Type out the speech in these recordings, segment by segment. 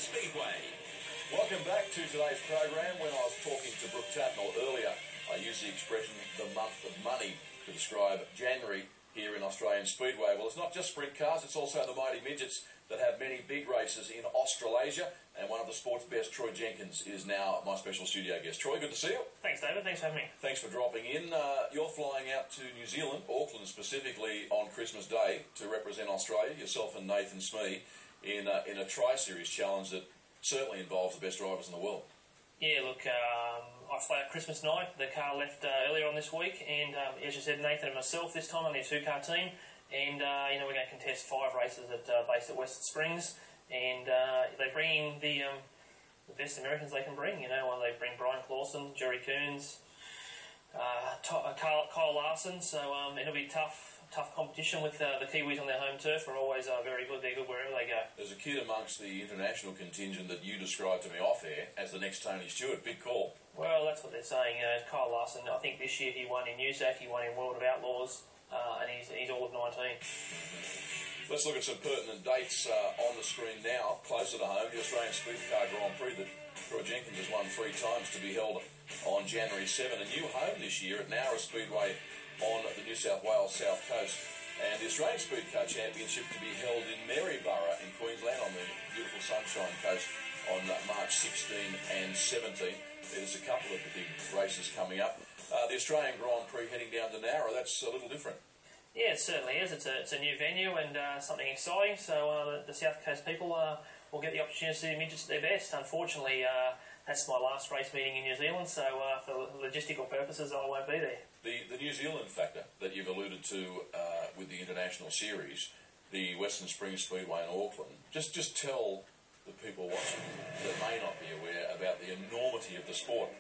Speedway. Welcome back to today's program. When I was talking to Brooke Tatnall earlier, I used the expression the month of money to describe January here in Australian Speedway. Well, it's not just sprint cars, it's also the mighty midgets that have many big races in Australasia. And one of the sport's best, Troy Jenkins, is now my special studio guest. Troy, good to see you. Thanks, David. Thanks for having me. Thanks for dropping in. You're flying out to New Zealand, Auckland specifically, on Christmas Day to represent Australia, yourself and Nathan Smee, in a Tri-Series challenge that certainly involves the best drivers in the world. Yeah, look, I flew out Christmas night. The car left earlier on this week, and as you said, Nathan and myself this time on the two-car team, and we're going to contest 5 races based at Western Springs, and they bring in the best Americans they can bring. They bring Brian Clausen, Jerry Coons, Kyle Larson, so it'll be tough competition with the Kiwis on their home turf. Are always very good. They're good wherever they go. There's a kid amongst the international contingent that you described to me off air as the next Tony Stewart. Big call. Well, that's what they're saying. Kyle Larson, I think this year he won in USAC, he won in World of Outlaws, and he's all of 19. Let's look at some pertinent dates on the screen now. Closer to home, the Australian Speed Car Grand Prix that Troy Jenkins has won 3 times to be held on January 7. A new home this year at Nowra Speedway on the New South Wales South Coast, and the Australian Speed Car Championship to be held in Maryborough in Queensland on the beautiful Sunshine Coast on March 16 and 17. There's a couple of the big races coming up. The Australian Grand Prix heading down to Nowra, that's a little different. Yeah, it certainly is. It's a new venue and something exciting, so the South Coast people will get the opportunity to see the midgets at their best. Unfortunately, that's my last race meeting in New Zealand, so for logistical purposes I won't be there. The New Zealand factor that you've alluded to with the international series, the Western Springs Speedway in Auckland, just tell the people watching that may not be aware about the enormity of the sport.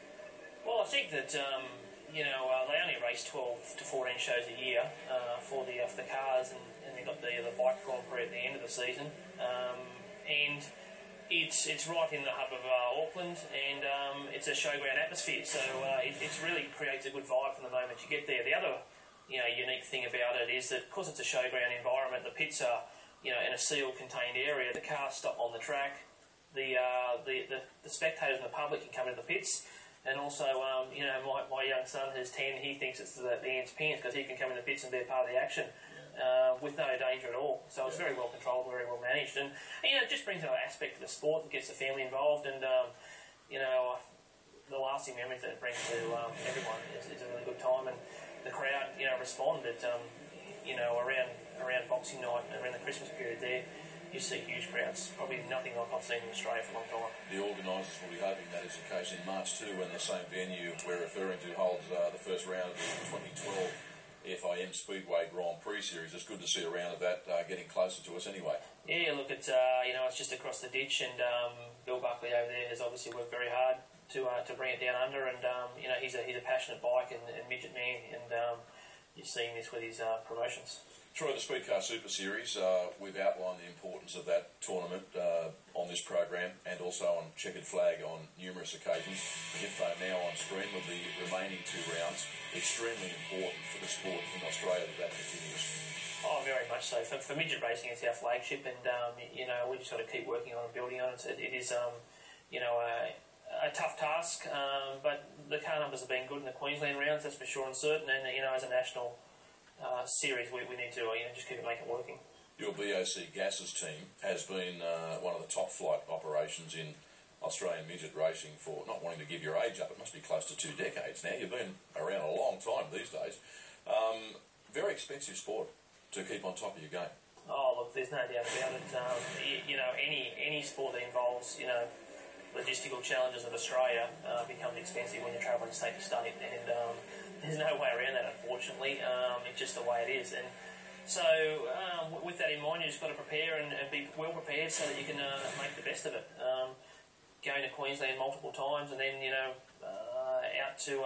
Well, I think that they only race 12 to 14 shows a year for the cars, and they've got the bike Grand Prix at the end of the season, and it's right in the hub of Auckland, and it's a showground atmosphere, so it really creates a good vibe from the moment you get there. The other unique thing about it is that because it's a showground environment, the pits are in a sealed contained area. The cars stop on the track, the spectators and the public can come into the pits, and also my young son who's 10, he thinks it's the ants pins because he can come in the pits and be a part of the action. With no danger at all. So it's very well controlled, very well managed, and it just brings another aspect to the sport that gets the family involved, and the lasting memories that it brings to everyone is a really good time, and the crowd responded around Boxing Night and around the Christmas period there. You see huge crowds, probably nothing like I've seen in Australia for a long time. The organisers will be hoping that is the case in March too, when the same venue we're referring to holds the first round of the 2012 FIM Speedway Grand Prix Series. It's good to see a round of that getting closer to us anyway. Yeah, look, it's just across the ditch, and Bill Buckley over there has obviously worked very hard to bring it down under, and he's a passionate bike and midget man, and you're seeing this with his promotions. Troy, the Speed Car Super Series, we've outlined the importance of that tournament on this program and also on Checkered Flag on numerous occasions. The info now on screen with the remaining 2 rounds. Extremely important for the sport in Australia that continues. Oh, very much so. For midget racing, it's our flagship, and we just got to keep working on and building on it. It is a tough task, but the car numbers have been good in the Queensland rounds, that's for sure and certain, and as a national series, we need to just keep making it working. Your BOC Gases team has been one of the top flight operations in Australian midget racing for, not wanting to give your age up, it must be close to 2 decades now. You've been around a long time these days. Very expensive sport to keep on top of your game. Oh, look, there's no doubt about it. Any sport that involves logistical challenges of Australia becomes expensive when you're travelling state to state, and there's no way around that, unfortunately. It's just the way it is, and so with that in mind, you just got to prepare and be well prepared so that you can make the best of it. Going to Queensland multiple times, and then out to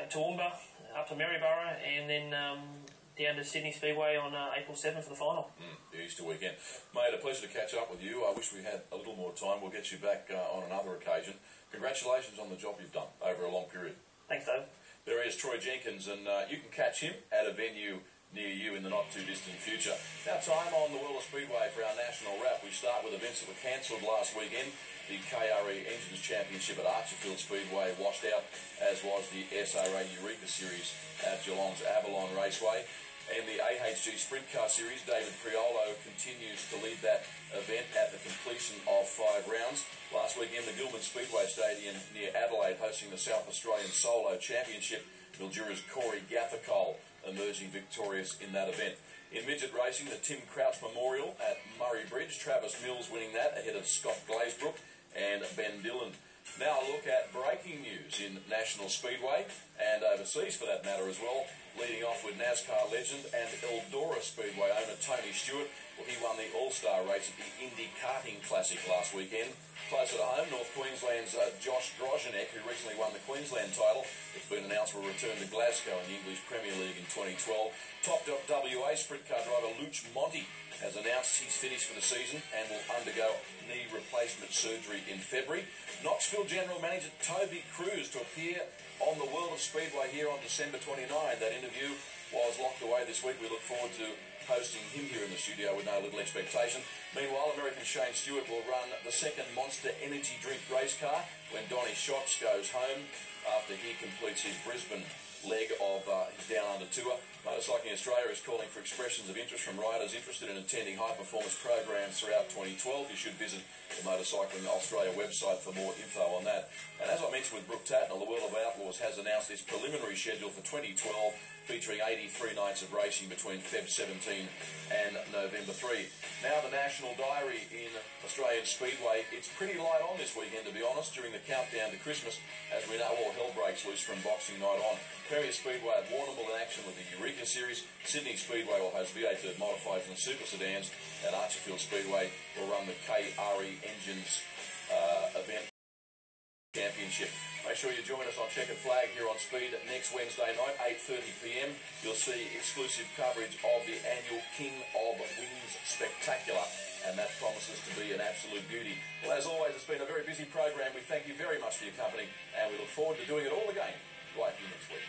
Toowoomba, up to Maryborough, and then down to Sydney Speedway on April 7th for the final. The Easter weekend. Mate, a pleasure to catch up with you. I wish we had a little more time. We'll get you back on another occasion. Congratulations on the job you've done over a long period. Thanks, Dave. There is Troy Jenkins, and you can catch him at a venue near you in the not-too-distant future. Now time on the world of Speedway for our national wrap. We start with events that were cancelled last weekend. The KRE Engines Championship at Archerfield Speedway washed out, as was the SRA Eureka Series at Geelong's Avalon Raceway. In the AHG Sprint Car Series, David Priolo continues to lead that event at the completion of 5 rounds. Last weekend, the Gilman Speedway Stadium near Adelaide hosting the South Australian Solo Championship. Mildura's Corey Gathercole emerging victorious in that event. In midget racing, the Tim Crouch Memorial at Murray Bridge, Travis Mills winning that ahead of Scott Glazebrook and Ben Dillon. Now a look at breaking news in National Speedway and overseas for that matter as well. Leading off with NASCAR legend and Eldora Speedway owner Tony Stewart. Well, he won the All-Star race at the Indy Karting Classic last weekend. Closer to home, North Queensland's Josh Grosjenek, who recently won the Queensland title. It's been announced will return to Glasgow in the English Premier League in 2012. Top WA sprint car driver Luch Monti has announced he's finished for the season and will undergo knee replacement surgery in February. Knoxville General Manager Toby Cruz to appear on the World of Speedway here on December 29. That interview was locked away this week. We look forward to hosting him here in the studio with no little expectation. Meanwhile, American Shane Stewart will run the second Monster Energy drink race car when Donny Schatz goes home after he completes his Brisbane leg of his Down Under tour. Motorcycling Australia is calling for expressions of interest from riders interested in attending high-performance programs throughout 2012. You should visit the Motorcycling Australia website for more info on that. And as I mentioned with Brooke Tatnell, the World of Outlaws has announced its preliminary schedule for 2012, featuring 83 nights of racing between Feb 17 and November 3. Now the National Diary in Australian Speedway. It's pretty light on this weekend, to be honest, during the countdown to Christmas, as we know all hell breaks loose from Boxing Night on. Premier Speedway at Warrnambool in action with the Eureka Series. Sydney Speedway will host V8 Dirt Modifieds and Super Sedans, and Archerfield Speedway will run the KRE Engines event championship. Make sure you join us on Checkered Flag here on Speed next Wednesday night, 8:30 p.m. You'll see exclusive coverage of the annual King of Wings Spectacular, and that promises to be an absolute beauty. Well, as always, it's been a very busy program. We thank you very much for your company, and we look forward to doing it all again right here next week.